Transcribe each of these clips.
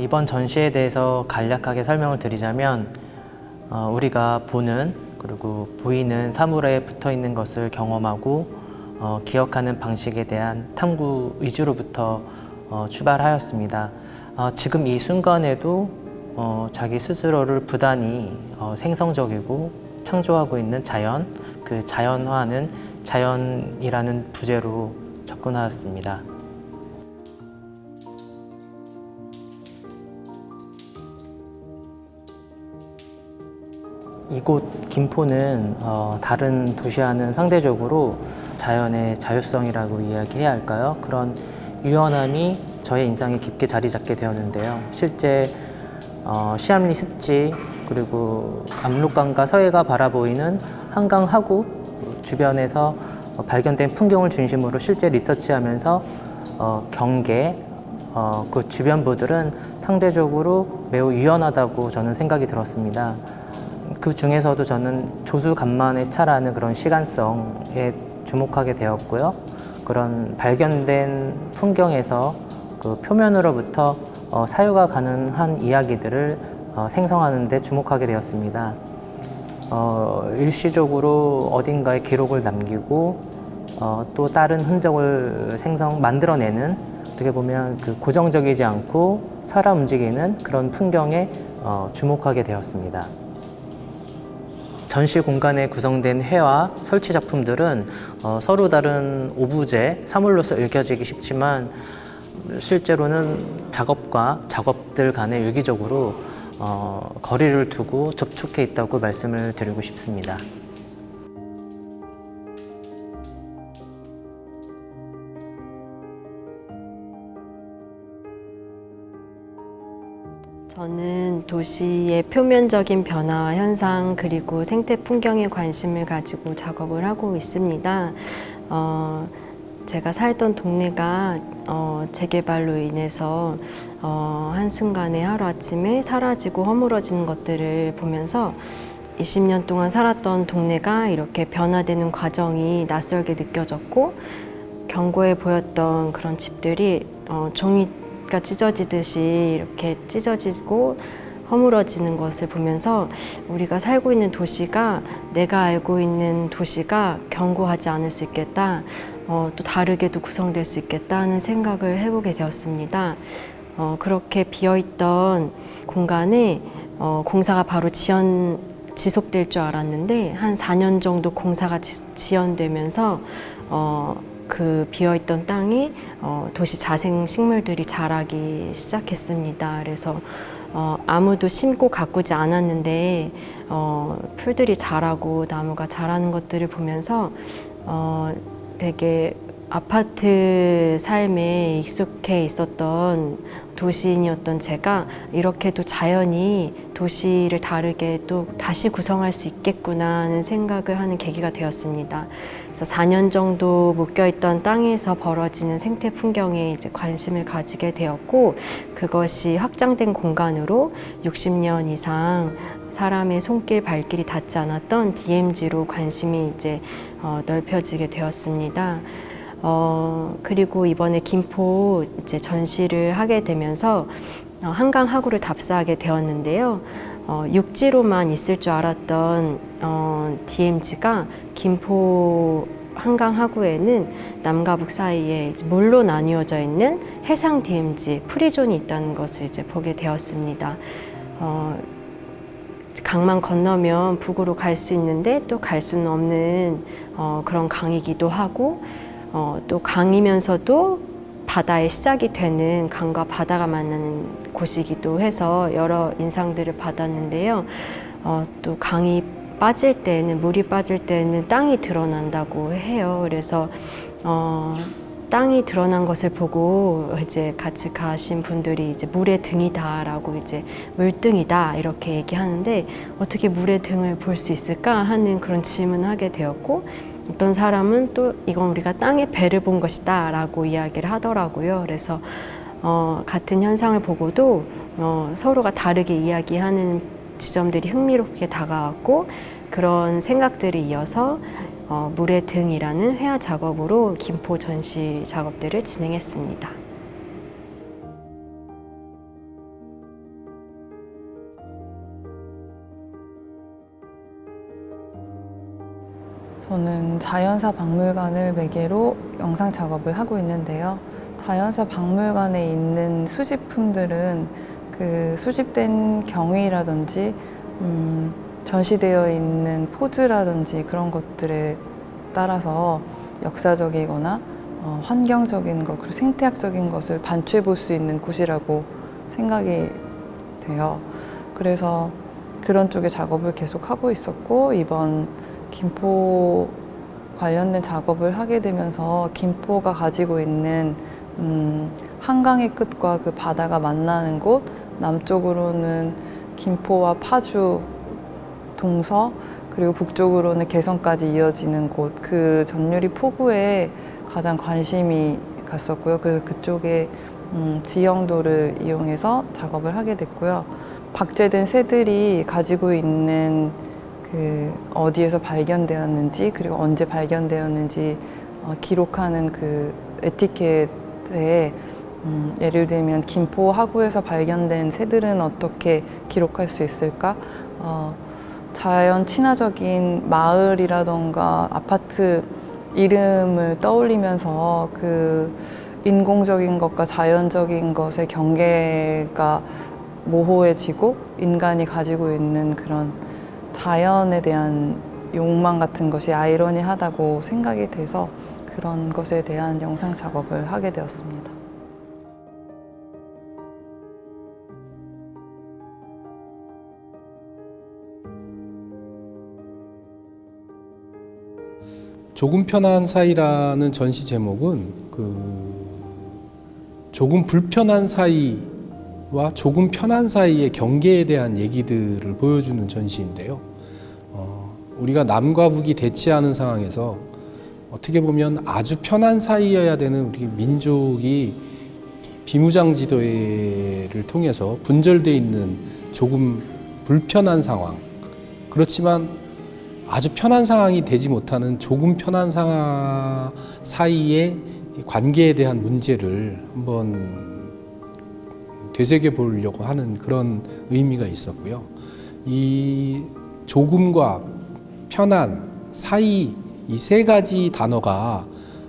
이번 전시에 대해서 간략하게 설명을 드리자면 우리가 보는 그리고 보이는 사물에 붙어 있는 것을 경험하고 기억하는 방식에 대한 탐구 위주로부터 출발하였습니다. 지금 이 순간에도 자기 스스로를 부단히 생성적이고 창조하고 있는 자연, 그 자연화는 자연이라는 부제로 접근하였습니다. 이곳 김포는 다른 도시와는 상대적으로 자연의 자율성이라고 이야기해야 할까요? 그런 유연함이 저의 인상에 깊게 자리 잡게 되었는데요. 실제 시암리 습지 그리고 압록강과 서해가 바라보이는 한강 하구 주변에서 발견된 풍경을 중심으로 실제 리서치하면서 경계 그 주변부들은 상대적으로 매우 유연하다고 저는 생각이 들었습니다. 그 중에서도 저는 조수간만의 차라는 그런 시간성에 주목하게 되었고요. 그런 발견된 풍경에서 그 표면으로부터 사유가 가능한 이야기들을 생성하는 데 주목하게 되었습니다. 일시적으로 어딘가에 기록을 남기고 또 다른 흔적을 만들어내는 어떻게 보면 그 고정적이지 않고 살아 움직이는 그런 풍경에 주목하게 되었습니다. 전시 공간에 구성된 회와 설치 작품들은 서로 다른 오브제, 사물로서 읽혀지기 쉽지만 실제로는 작업과 작업들 간에 유기적으로 거리를 두고 접촉해 있다고 말씀을 드리고 싶습니다. 저는 도시의 표면적인 변화와 현상 그리고 생태 풍경에 관심을 가지고 작업을 하고 있습니다. 제가 살던 동네가 재개발로 인해서 한순간에 하루아침에 사라지고 허물어지는 것들을 보면서 20년 동안 살았던 동네가 이렇게 변화되는 과정이 낯설게 느껴졌고 견고해 보였던 그런 집들이 종이가 찢어지듯이 이렇게 찢어지고 허물어지는 것을 보면서 우리가 살고 있는 도시가 내가 알고 있는 도시가 견고하지 않을 수 있겠다. 또 다르게도 구성될 수 있겠다 하는 생각을 해보게 되었습니다. 그렇게 비어있던 공간에 공사가 바로 지속될 줄 알았는데 한 4년 정도 공사가 지연되면서 그 비어있던 땅이 도시 자생 식물들이 자라기 시작했습니다. 그래서 아무도 심고 가꾸지 않았는데 풀들이 자라고 나무가 자라는 것들을 보면서 되게 아파트 삶에 익숙해 있었던 도시인이었던 제가 이렇게도 자연이 도시를 다르게 또 다시 구성할 수 있겠구나 하는 생각을 하는 계기가 되었습니다. 그래서 4년 정도 묶여있던 땅에서 벌어지는 생태 풍경에 이제 관심을 가지게 되었고 그것이 확장된 공간으로 60년 이상 사람의 손길 발길이 닿지 않았던 DMZ로 관심이 이제 넓혀지게 되었습니다. 그리고 이번에 김포 이제 전시를 하게 되면서 한강 하구를 답사하게 되었는데요. 육지로만 있을 줄 알았던 DMZ가 김포 한강 하구에는 남과 북 사이에 물로 나뉘어져 있는 해상 DMZ, 프리존이 있다는 것을 이제 보게 되었습니다. 강만 건너면 북으로 갈 수 있는데 또 갈 수는 없는 그런 강이기도 하고 또 강이면서도 바다의 시작이 되는 강과 바다가 만나는 곳이기도 해서 여러 인상들을 받았는데요. 또 강이 빠질 때는 물이 빠질 때는 땅이 드러난다고 해요. 그래서 땅이 드러난 것을 보고 이제 같이 가신 분들이 이제 물의 등이다라고 이제 물등이다 이렇게 얘기하는데 어떻게 물의 등을 볼 수 있을까 하는 그런 질문을 하게 되었고 어떤 사람은 또 이건 우리가 땅의 배를 본 것이다 라고 이야기를 하더라고요. 그래서 같은 현상을 보고도 서로가 다르게 이야기하는 지점들이 흥미롭게 다가왔고 그런 생각들이 이어서 물의 등이라는 회화 작업으로 김포 전시 작업들을 진행했습니다. 저는 자연사 박물관을 매개로 영상 작업을 하고 있는데요. 자연사 박물관에 있는 수집품들은 그 수집된 경위라든지 전시되어 있는 포즈라든지 그런 것들에 따라서 역사적이거나 환경적인 것, 그리고 생태학적인 것을 반추해 볼 수 있는 곳이라고 생각이 돼요. 그래서 그런 쪽의 작업을 계속 하고 있었고, 이번 김포 관련된 작업을 하게 되면서 김포가 가지고 있는 한강의 끝과 그 바다가 만나는 곳, 남쪽으로는 김포와 파주, 동서, 그리고 북쪽으로는 개성까지 이어지는 곳, 그 전유리 포구에 가장 관심이 갔었고요. 그래서 그쪽에 지형도를 이용해서 작업을 하게 됐고요. 박제된 새들이 가지고 있는 그 어디에서 발견되었는지, 그리고 언제 발견되었는지 기록하는 그 에티켓에 예를 들면 김포 하구에서 발견된 새들은 어떻게 기록할 수 있을까? 자연 친화적인 마을이라던가 아파트 이름을 떠올리면서 그 인공적인 것과 자연적인 것의 경계가 모호해지고 인간이 가지고 있는 그런 자연에 대한 욕망 같은 것이 아이러니하다고 생각이 돼서 그런 것에 대한 영상 작업을 하게 되었습니다. 조금 편한 사이라는 전시 제목은 조금 불편한 사이와 조금 편한 사이의 경계에 대한 얘기들을 보여주는 전시인데요. 우리가 남과 북이 대치하는 상황에서 어떻게 보면 아주 편한 사이여야 되는 우리 민족이 비무장지대를 통해서 분절되어 있는 조금 불편한 상황, 그렇지만 아주 편한 상황이 되지 못하는 조금 편한 상황 사이의 관계에 대한 문제를 한번 되새겨 보려고 하는 그런 의미가 있었고요. 이 조금과 편한, 사이, 이 세 가지 단어가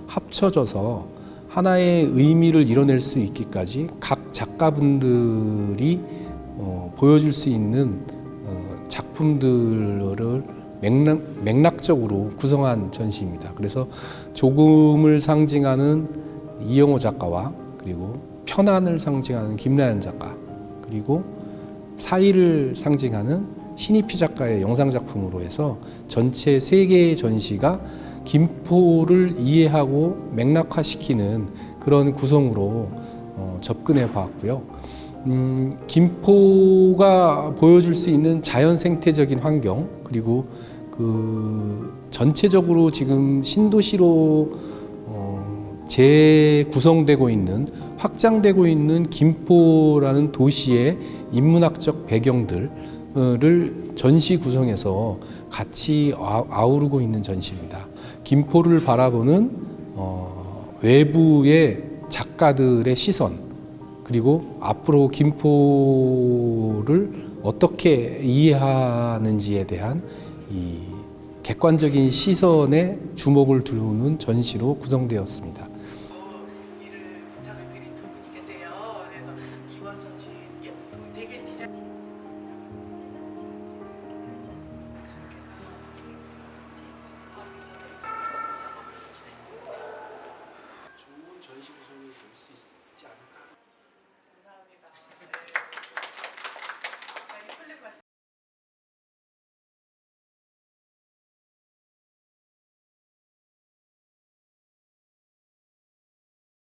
합쳐져서 하나의 의미를 이뤄낼 수 있기까지 각 작가분들이 보여줄 수 있는 작품들을 맥락적으로 구성한 전시입니다. 그래서 조금을 상징하는 이영호 작가와, 그리고 편안을 상징하는 김나연 작가, 그리고 사이를 상징하는 신희피 작가의 영상 작품으로 해서 전체 세 개의 전시가 김포를 이해하고 맥락화시키는 그런 구성으로 접근해 봤고요. 김포가 보여줄 수 있는 자연 생태적인 환경, 그리고 그 전체적으로 지금 신도시로 재구성되고 있는, 확장되고 있는 김포라는 도시의 인문학적 배경들을 전시 구성해서 같이 아우르고 있는 전시입니다. 김포를 바라보는 외부의 작가들의 시선, 그리고 앞으로 김포를 어떻게 이해하는지에 대한 이 객관적인 시선에 주목을 두는 전시로 구성되었습니다.